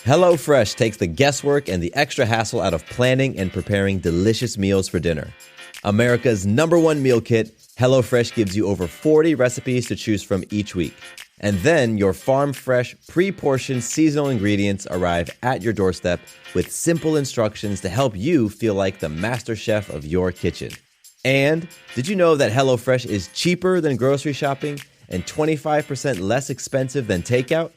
HelloFresh takes the guesswork and the extra hassle out of planning and preparing delicious meals for dinner. America's #1 meal kit, HelloFresh gives you over 40 recipes to choose from each week. And then your farm-fresh, pre-portioned seasonal ingredients arrive at your doorstep with simple instructions to help you feel like the master chef of your kitchen. And did you know that HelloFresh is cheaper than grocery shopping and 25% less expensive than takeout?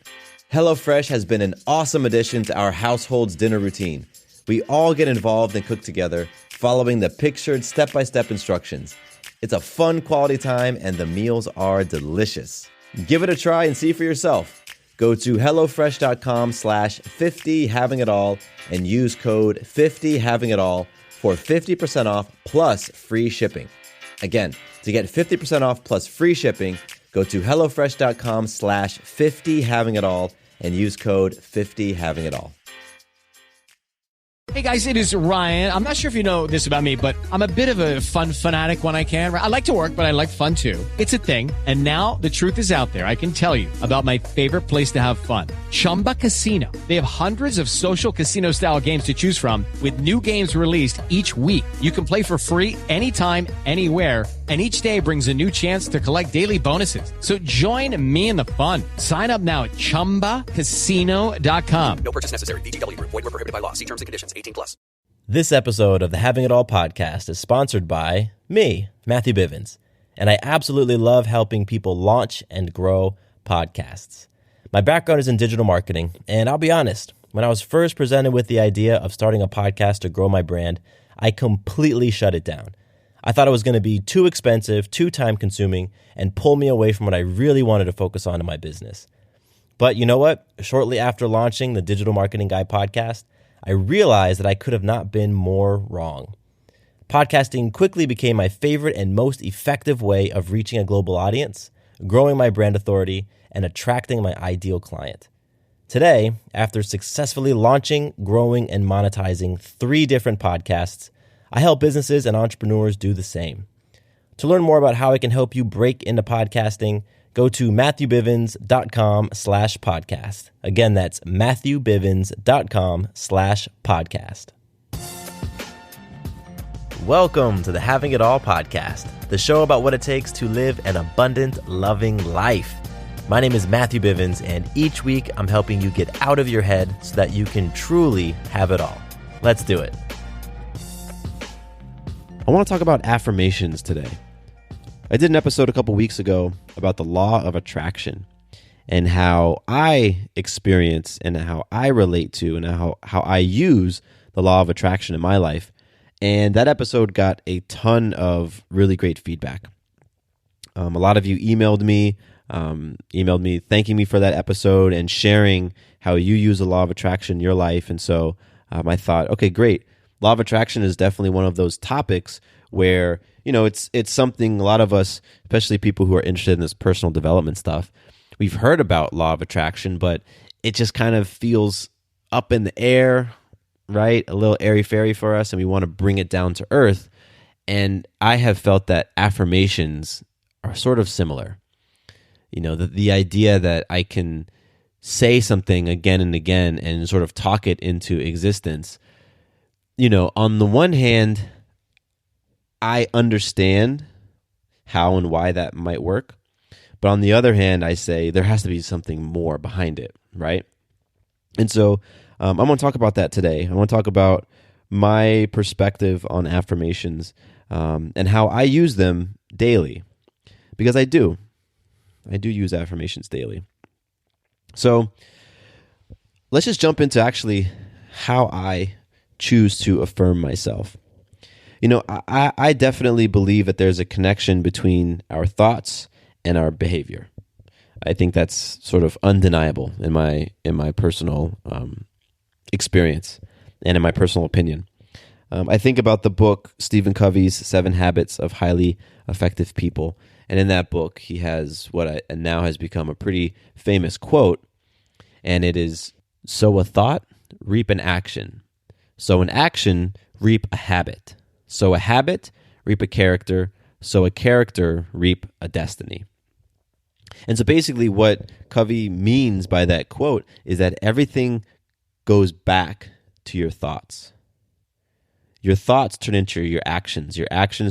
HelloFresh has been an awesome addition to our household's dinner routine. We all get involved and cook together, following the pictured step-by-step instructions. It's a fun quality time, and the meals are delicious. Give it a try and see for yourself. Go to HelloFresh.com/50havingitall and use code 50havingitall for 50% off plus free shipping. Again, to get 50% off plus free shipping, go to HelloFresh.com/50havingitall and use code 50havingitall. Hey guys, it is Ryan. I'm not sure if you know this about me, but I'm a bit of a fun fanatic when I can. I like to work, but I like fun too. It's a thing. And now the truth is out there. I can tell you about my favorite place to have fun. Chumba Casino. They have hundreds of social casino style games to choose from with new games released each week. You can play for free anytime, anywhere. And each day brings a new chance to collect daily bonuses. So join me in the fun. Sign up now at ChumbaCasino.com. No purchase necessary. VGW Group. Void where prohibited by law. See terms and conditions. 18+. This episode of the Having It All podcast is sponsored by me, Matthew Bivens, and I absolutely love helping people launch and grow podcasts. My background is in digital marketing, and I'll be honest, when I was first presented with the idea of starting a podcast to grow my brand, I completely shut it down. I thought it was going to be too expensive, too time-consuming, and pull me away from what I really wanted to focus on in my business. But you know what? Shortly after launching the Digital Marketing Guy podcast, I realized that I could have not been more wrong. Podcasting quickly became my favorite and most effective way of reaching a global audience, growing my brand authority, and attracting my ideal client. Today, after successfully launching, growing, and monetizing 3 different podcasts, I help businesses and entrepreneurs do the same. To learn more about how I can help you break into podcasting, go to MatthewBivens.com/podcast. Again, that's MatthewBivens.com/podcast. Welcome to the Having It All podcast, the show about what it takes to live an abundant, loving life. My name is Matthew Bivens, and each week I'm helping you get out of your head so that you can truly have it all. Let's do it. I want to talk about affirmations today. I did an episode a couple weeks ago about the law of attraction and how I experience and how I relate to and how I use the law of attraction in my life. And that episode got a ton of really great feedback. A lot of you emailed me thanking me for that episode and sharing how you use the law of attraction in your life. And so I thought, okay, great. Law of attraction is definitely one of those topics where, you know, it's something a lot of us, especially people who are interested in this personal development stuff, we've heard about law of attraction, but it just kind of feels up in the air, right? A little airy-fairy for us, and we want to bring it down to earth. And I have felt that affirmations are sort of similar. You know, the idea that I can say something again and again and sort of talk it into existence. You know, on the one hand, I understand how and why that might work. But on the other hand, I say there has to be something more behind it, right? And so I'm going to talk about that today. I want to talk about my perspective on affirmations and how I use them daily. Because I do use affirmations daily. So let's just jump into actually how I choose to affirm myself. You know, I definitely believe that there's a connection between our thoughts and our behavior. I think that's sort of undeniable in my personal experience and in my personal opinion. I think about the book Stephen Covey's 7 Habits of Highly Effective People, and in that book he has what now has become a pretty famous quote, and it is, "Sow a thought, reap an action. Sow an action, reap a habit. Sow a habit, reap a character. Sow a character, reap a destiny." And so basically what Covey means by that quote is that everything goes back to your thoughts. Your thoughts turn into your actions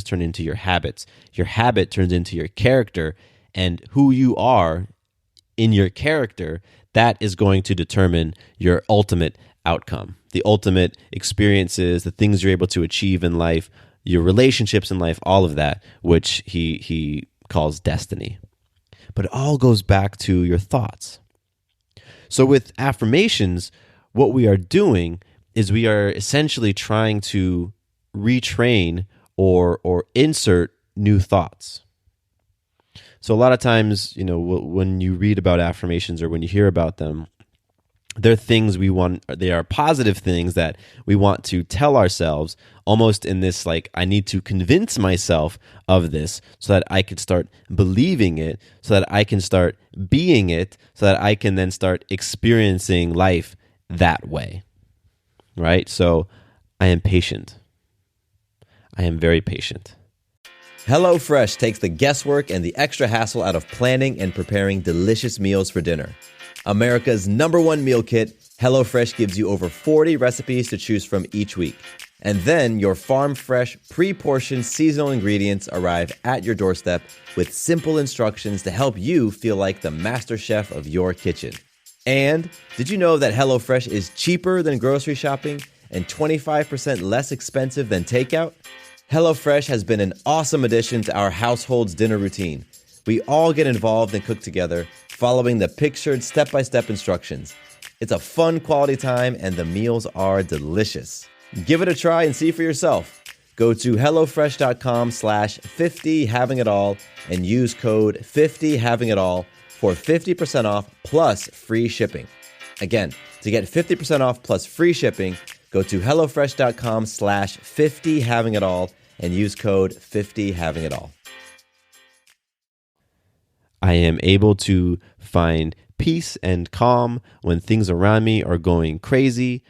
turn into your habits, your habit turns into your character, and who you are in your character, that is going to determine your ultimate outcome, the ultimate experiences, the things you're able to achieve in life, your relationships in life, all of that, which he calls destiny. But it all goes back to your thoughts. So with affirmations, what we are doing is we are essentially trying to retrain or insert new thoughts. So a lot of times, when you read about affirmations or when you hear about them, they're things they are positive things that we want to tell ourselves, almost in this like, I need to convince myself of this so that I can start believing it, so that I can start being it, so that I can then start experiencing life that way, right? So I am patient. I am very patient. HelloFresh takes the guesswork and the extra hassle out of planning and preparing delicious meals for dinner. America's #1 meal kit, HelloFresh gives you over 40 recipes to choose from each week. And then your farm-fresh, pre-portioned seasonal ingredients arrive at your doorstep with simple instructions to help you feel like the master chef of your kitchen. And did you know that HelloFresh is cheaper than grocery shopping and 25% less expensive than takeout? HelloFresh has been an awesome addition to our household's dinner routine. We all get involved and cook together, following the pictured step-by-step instructions. It's a fun quality time, and the meals are delicious. Give it a try and see for yourself. Go to HelloFresh.com/50havingitall and use code 50havingitall for 50% off plus free shipping. Again, to get 50% off plus free shipping, go to HelloFresh.com/50havingitall and use code 50havingitall. I am able to find peace and calm when things around me are going crazy.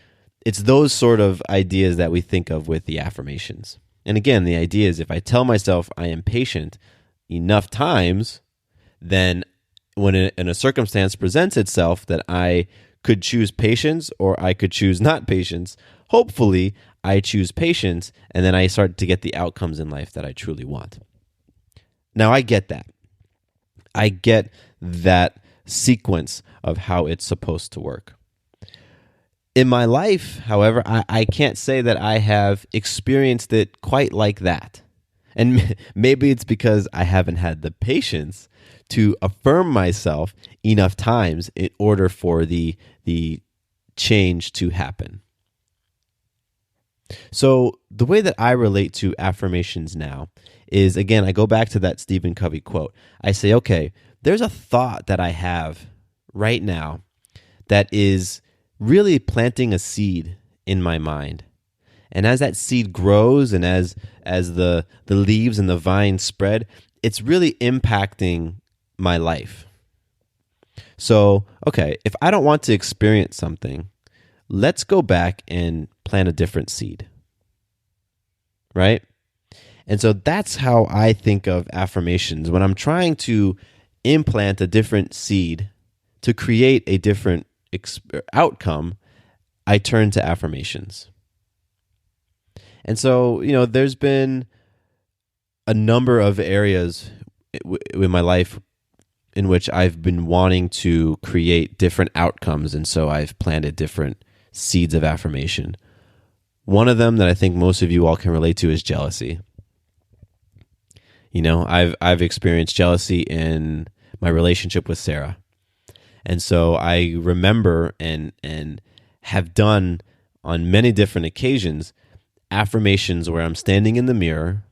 It's those sort of ideas that we think of with the affirmations. And again, the idea is if I tell myself I am patient enough times, then when a circumstance presents itself that I could choose patience or I could choose not patience, hopefully I choose patience, and then I start to get the outcomes in life that I truly want. Now, I get that. I get that sequence of how it's supposed to work. In my life, however, I can't say that I have experienced it quite like that. And maybe it's because I haven't had the patience to affirm myself enough times in order for the change to happen. So the way that I relate to affirmations now is, again, I go back to that Stephen Covey quote. I say, okay, there's a thought that I have right now that is really planting a seed in my mind. And as that seed grows and as the leaves and the vine spread, it's really impacting my life. So, okay, if I don't want to experience something, let's go back and plant a different seed. Right? And so that's how I think of affirmations. When I'm trying to implant a different seed to create a different outcome, I turn to affirmations. And so, there's been a number of areas in my life in which I've been wanting to create different outcomes, and so I've planted different seeds of affirmation. One of them that I think most of you all can relate to is jealousy. I've experienced jealousy in my relationship with Sarah. And so I remember and have done on many different occasions affirmations where I'm standing in the mirror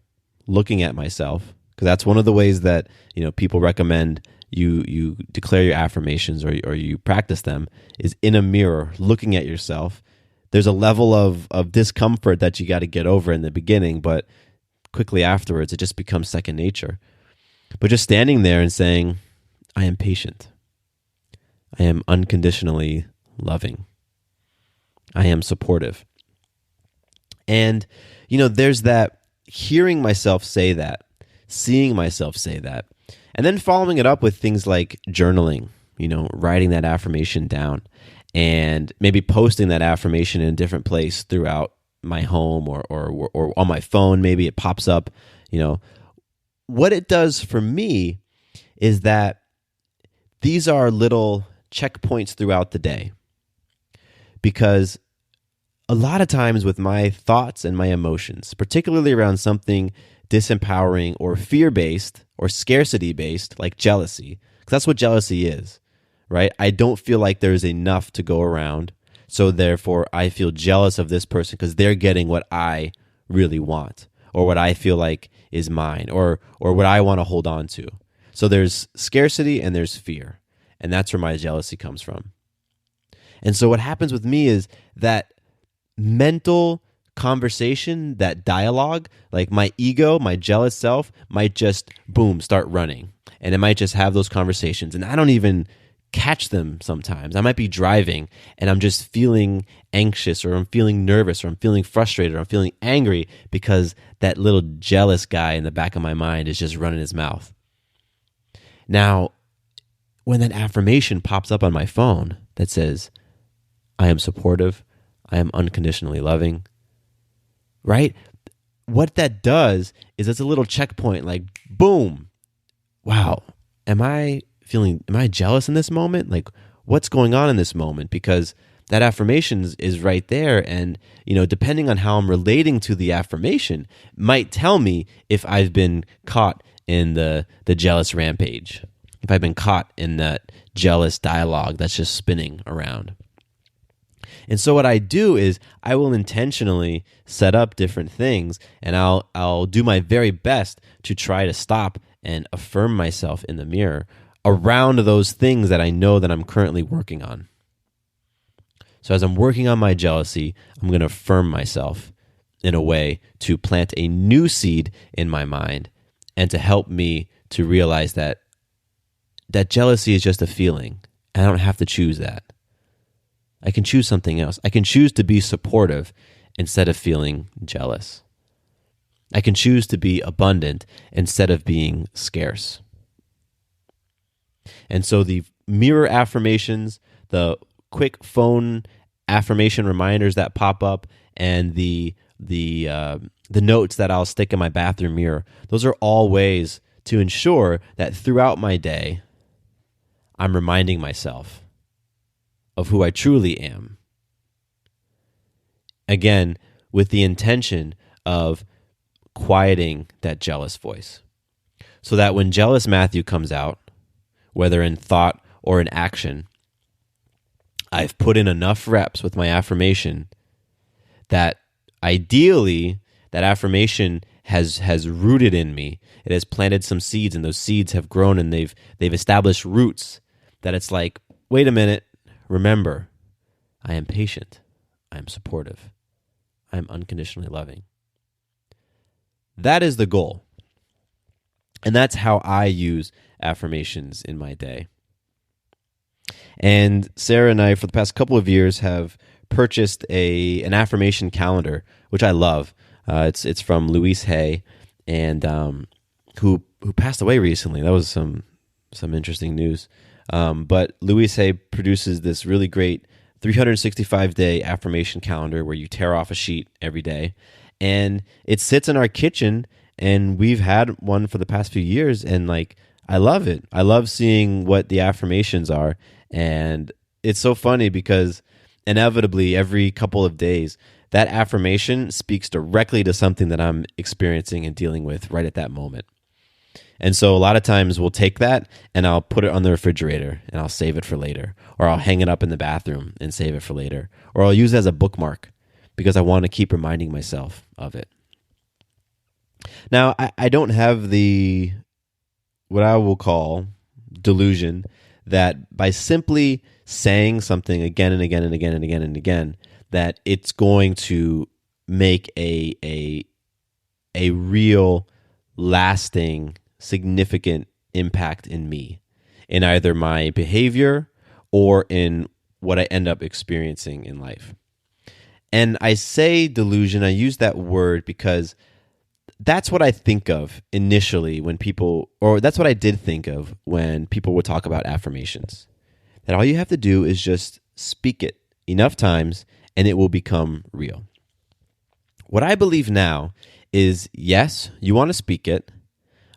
looking at myself, because that's one of the ways that people recommend you declare your affirmations or you practice them, is in a mirror looking at yourself. There's a level of discomfort that you got to get over in the beginning, but quickly afterwards it just becomes second nature. But just standing there and saying, I am patient. I am unconditionally loving. I am supportive. And, there's that hearing myself say that, seeing myself say that, and then following it up with things like journaling, writing that affirmation down. and maybe posting that affirmation in a different place throughout my home or on my phone. Maybe it pops up. What it does for me is that these are little checkpoints throughout the day, because a lot of times with my thoughts and my emotions, particularly around something disempowering or fear-based or scarcity-based, like jealousy, because that's what jealousy is, right? I don't feel like there's enough to go around, so therefore I feel jealous of this person because they're getting what I really want, or what I feel like is mine, or what I want to hold on to. So there's scarcity and there's fear, and that's where my jealousy comes from. And so what happens with me is that mental conversation, that dialogue, like my ego, my jealous self might just, boom, start running. And it might just have those conversations. And I don't even catch them sometimes. I might be driving and I'm just feeling anxious, or I'm feeling nervous, or I'm feeling frustrated, or I'm feeling angry because that little jealous guy in the back of my mind is just running his mouth. Now, when that affirmation pops up on my phone that says, I am supportive, I am unconditionally loving, right? What that does is it's a little checkpoint, like, boom, wow, am I jealous in this moment? Like, what's going on in this moment? Because that affirmation is right there. And, depending on how I'm relating to the affirmation might tell me if I've been caught in the jealous rampage, if I've been caught in that jealous dialogue that's just spinning around. And so what I do is I will intentionally set up different things, and I'll do my very best to try to stop and affirm myself in the mirror around those things that I know that I'm currently working on. So as I'm working on my jealousy, I'm going to affirm myself in a way to plant a new seed in my mind, and to help me to realize that jealousy is just a feeling. I don't have to choose that. I can choose something else. I can choose to be supportive instead of feeling jealous. I can choose to be abundant instead of being scarce. And so the mirror affirmations, the quick phone affirmation reminders that pop up, and the notes that I'll stick in my bathroom mirror, those are all ways to ensure that throughout my day, I'm reminding myself of who I truly am. Again, with the intention of quieting that jealous voice, so that when jealous Matthew comes out, whether in thought or in action, I've put in enough reps with my affirmation that ideally that affirmation has rooted in me. It has planted some seeds, and those seeds have grown, and they've established roots that it's like, wait a minute, remember, I am patient, I am supportive, I am unconditionally loving. That is the goal. And that's how I use affirmations in my day. And Sarah and I, for the past couple of years, have purchased an affirmation calendar, which I love. It's from Louise Hay, and who passed away recently. That was some interesting news. But Louise Hay produces this really great 365-day affirmation calendar where you tear off a sheet every day, and it sits in our kitchen. And we've had one for the past few years, and I love it. I love seeing what the affirmations are. And it's so funny because inevitably every couple of days, that affirmation speaks directly to something that I'm experiencing and dealing with right at that moment. And so a lot of times we'll take that and I'll put it on the refrigerator and I'll save it for later, or I'll hang it up in the bathroom and save it for later, or I'll use it as a bookmark because I want to keep reminding myself of it. Now, I don't have what I will call delusion that by simply saying something again and again and again and again and again, that it's going to make a real, lasting, significant impact in me, in either my behavior or in what I end up experiencing in life. And I say delusion, I use that word because that's what I think of initially when people, or that's what I did think of when people would talk about affirmations. That all you have to do is just speak it enough times and it will become real. What I believe now is, yes, you want to speak it.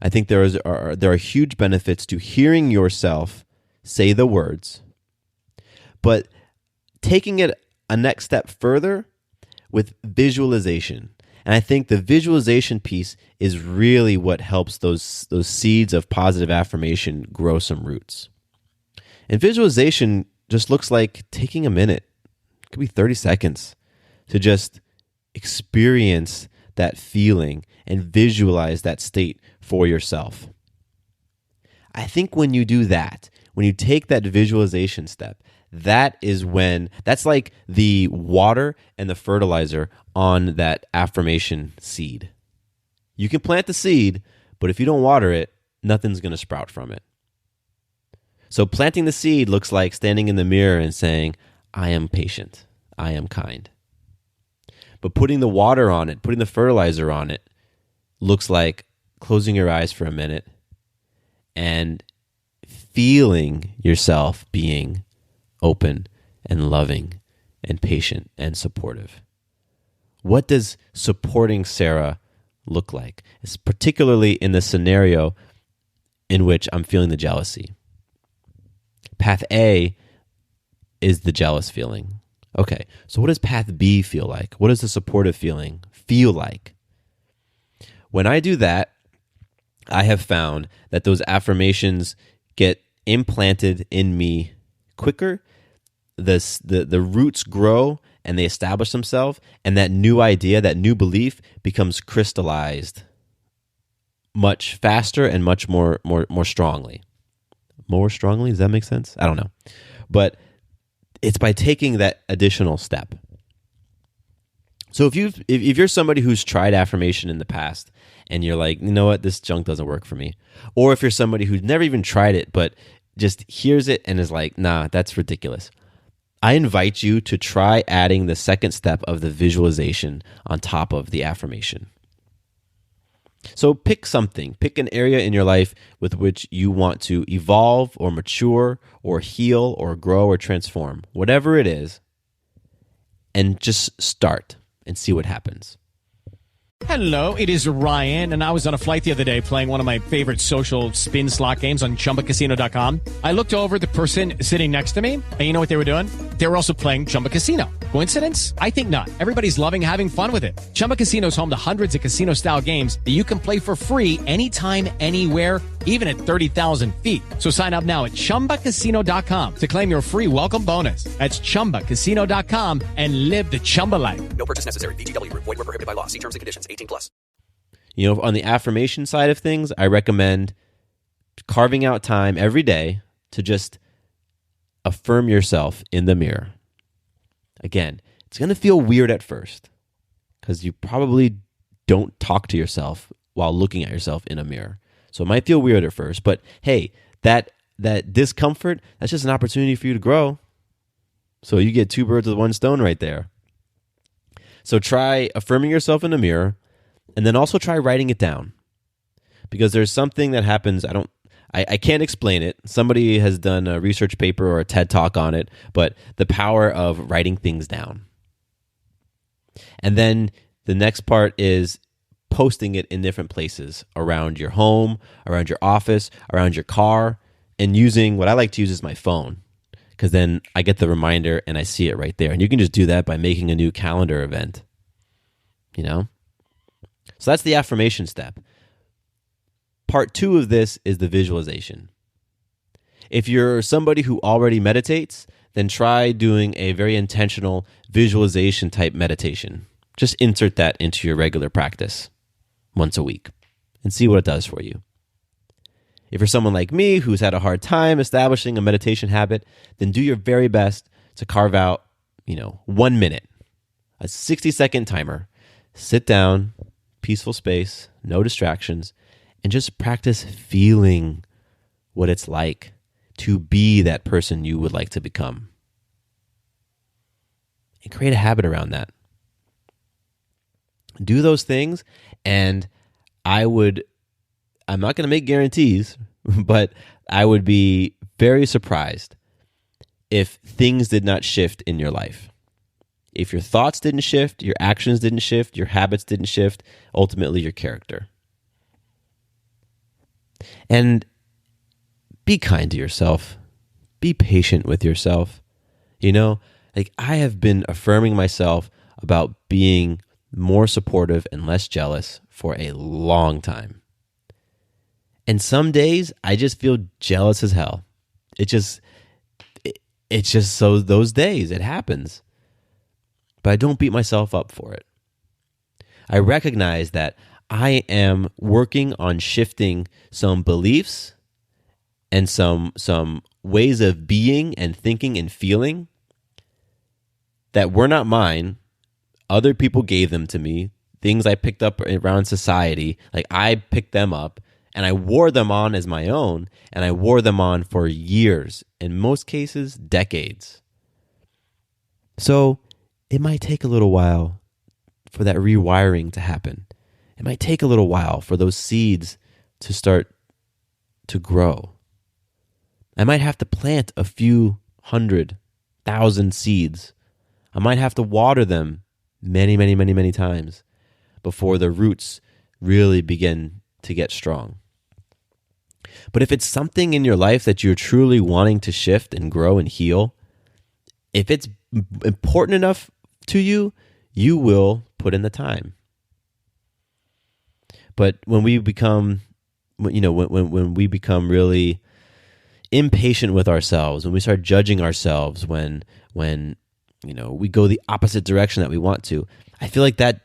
I think there are huge benefits to hearing yourself say the words, but taking it a next step further with visualization. And I think the visualization piece is really what helps those seeds of positive affirmation grow some roots. And visualization just looks like taking a minute, it could be 30 seconds, to just experience that feeling and visualize that state for yourself. I think when you do that, when you take that visualization step, that's like the water and the fertilizer on that affirmation seed. You can plant the seed, but if you don't water it, nothing's going to sprout from it. So planting the seed looks like standing in the mirror and saying, I am patient, I am kind. But putting the water on it, putting the fertilizer on it, looks like closing your eyes for a minute and feeling yourself being open and loving and patient and supportive. What does supporting Sarah look like? It's particularly in the scenario in which I'm feeling the jealousy. Path A is the jealous feeling. Okay, so what does path B feel like? What does the supportive feeling feel like? When I do that, I have found that those affirmations get implanted in me quicker. The roots grow and they establish themselves, and that new idea, that new belief becomes crystallized much faster and much more strongly. More strongly? Does that make sense? I don't know. But it's by taking that additional step. So if you're somebody who's tried affirmation in the past and you're like, you know what, this junk doesn't work for me. Or if you're somebody who's never even tried it but just hears it and is like, nah, that's ridiculous. I invite you to try adding the second step of the visualization on top of the affirmation. So pick an area in your life with which you want to evolve or mature or heal or grow or transform, whatever it is, and just start and see what happens. Hello, it is Ryan, and I was on a flight the other day playing one of my favorite social spin slot games on ChumbaCasino.com. I looked over at the person sitting next to me, and you know what they were doing? They were also playing Chumba Casino. Coincidence? I think not. Everybody's loving having fun with it. Chumba Casino is home to hundreds of casino-style games that you can play for free anytime, anywhere, even at 30,000 feet. So sign up now at ChumbaCasino.com to claim your free welcome bonus. That's ChumbaCasino.com and live the Chumba life. No purchase necessary. VGW. Void were prohibited by law. See terms and conditions. 18+. You know, on the affirmation side of things, I recommend carving out time every day to just affirm yourself in the mirror. Again, it's going to feel weird at first because you probably don't talk to yourself while looking at yourself in a mirror. So it might feel weird at first, but hey, that discomfort, that's just an opportunity for you to grow. So you get two birds with one stone right there. So try affirming yourself in the mirror, and then also try writing it down. Because there's something that happens, I can't explain it. Somebody has done a research paper or a TED Talk on it, but the power of writing things down. And then the next part is posting it in different places around your home, around your office, around your car, and using what I like to use is my phone, because then I get the reminder and I see it right there. And you can just do that by making a new calendar event, you know? So that's the affirmation step. Part 2 of this is the visualization. If you're somebody who already meditates, then try doing a very intentional visualization type meditation. Just insert that into your regular practice once a week and see what it does for you. If you're someone like me who's had a hard time establishing a meditation habit, then do your very best to carve out, 1 minute, a 60-second timer. Sit down, peaceful space, no distractions, and just practice feeling what it's like to be that person you would like to become. And create a habit around that. Do those things, and I'm not going to make guarantees, but I would be very surprised if things did not shift in your life. If your thoughts didn't shift, your actions didn't shift, your habits didn't shift, ultimately your character. And be kind to yourself. Be patient with yourself. Like I have been affirming myself about being more supportive and less jealous for a long time. And some days I just feel jealous as hell. It's just so those days it happens. But I don't beat myself up for it. I recognize that I am working on shifting some beliefs and some ways of being and thinking and feeling that were not mine. Other people gave them to me. Things I picked up around society, like I picked them up and I wore them on as my own, and I wore them on for years, in most cases, decades. So it might take a little while for that rewiring to happen. It might take a little while for those seeds to start to grow. I might have to plant a few 100,000 seeds. I might have to water them many times before the roots really begin to get strong. But if it's something in your life that you're truly wanting to shift and grow and heal, if it's important enough to you, you will put in the time. But when we become, when we become really impatient with ourselves, when we start judging ourselves, when we go the opposite direction that we want to, I feel like that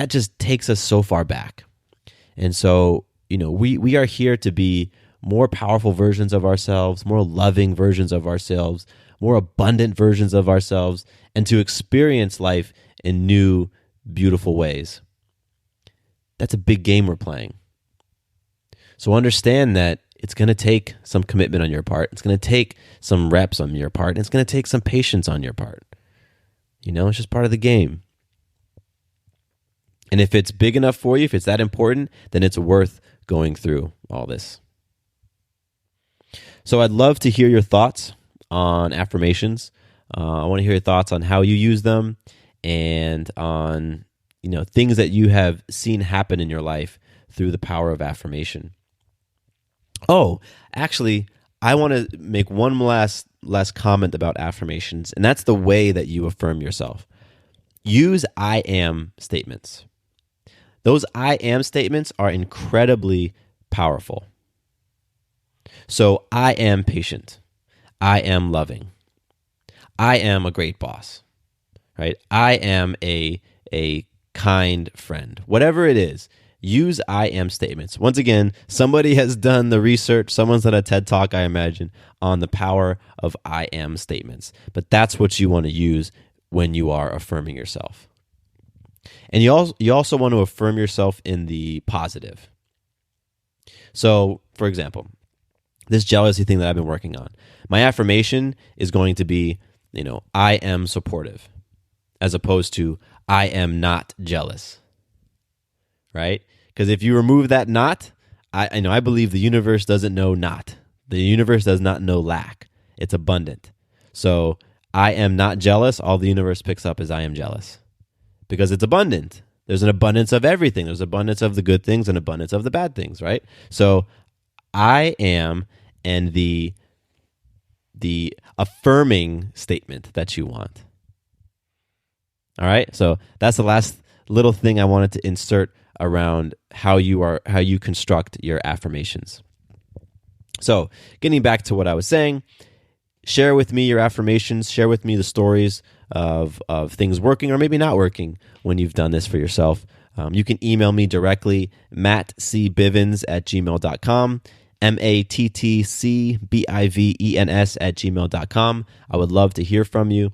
just takes us so far back. And so, we are here to be more powerful versions of ourselves, more loving versions of ourselves, more abundant versions of ourselves, and to experience life in new, beautiful ways. That's a big game we're playing. So understand that it's going to take some commitment on your part. It's going to take some reps on your part. And it's going to take some patience on your part. It's just part of the game. And if it's big enough for you, if it's that important, then it's worth going through all this. So I'd love to hear your thoughts on affirmations. I want to hear your thoughts on how you use them and on things that you have seen happen in your life through the power of affirmation. Oh, actually, I want to make one last comment about affirmations, and that's the way that you affirm yourself. Use I am statements. Those I am statements are incredibly powerful. So I am patient. I am loving. I am a great boss. Right? I am a kind friend. Whatever it is, use I am statements. Once again, somebody has done the research. Someone's done a TED Talk, I imagine, on the power of I am statements. But that's what you want to use when you are affirming yourself. And you also want to affirm yourself in the positive. So, for example, this jealousy thing that I've been working on, my affirmation is going to be, I am supportive, as opposed to I am not jealous. Right? Because if you remove that not, I believe the universe doesn't know not. The universe does not know lack. It's abundant. So I am not jealous. All the universe picks up is I am jealous. Because it's abundant. There's an abundance of everything. There's abundance of the good things and abundance of the bad things, right? So I am, and the affirming statement that you want. All right? So that's the last little thing I wanted to insert around how you construct your affirmations. So, getting back to what I was saying, share with me your affirmations, share with me the stories of things working or maybe not working when you've done this for yourself. You can email me directly, mattcbivens@gmail.com, mattcbivens@gmail.com. I would love to hear from you.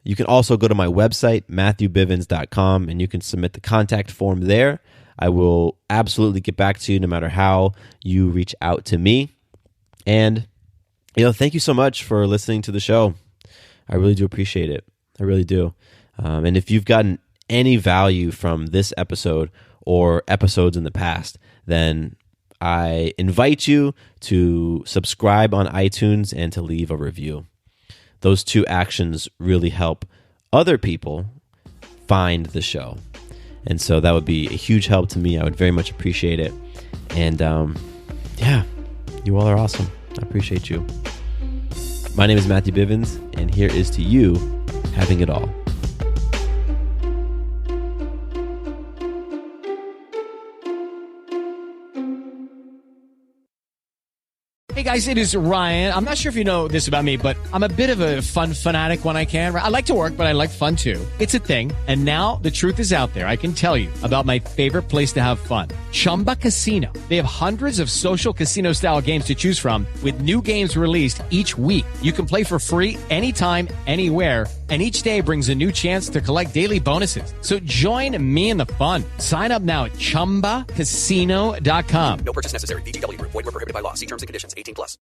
You can also go to my website, matthewbivens.com, and you can submit the contact form there. I will absolutely get back to you no matter how you reach out to me. And, thank you so much for listening to the show. I really do appreciate it. I really do. And if you've gotten any value from this episode or episodes in the past, then I invite you to subscribe on iTunes and to leave a review. Those two actions really help other people find the show. And so that would be a huge help to me. I would very much appreciate it. And yeah, you all are awesome. I appreciate you. My name is Matthew Bivens, and here is to you having it all. Hey guys, it is Ryan. I'm not sure if you know this about me, but I'm a bit of a fun fanatic when I can. I like to work, but I like fun too. It's a thing. And now the truth is out there. I can tell you about my favorite place to have fun. Chumba Casino. They have hundreds of social casino style games to choose from with new games released each week. You can play for free anytime, anywhere. And each day brings a new chance to collect daily bonuses. So join me in the fun. Sign up now at ChumbaCasino.com. No purchase necessary. VGW Group. Void where prohibited by law. See terms and conditions. 18+.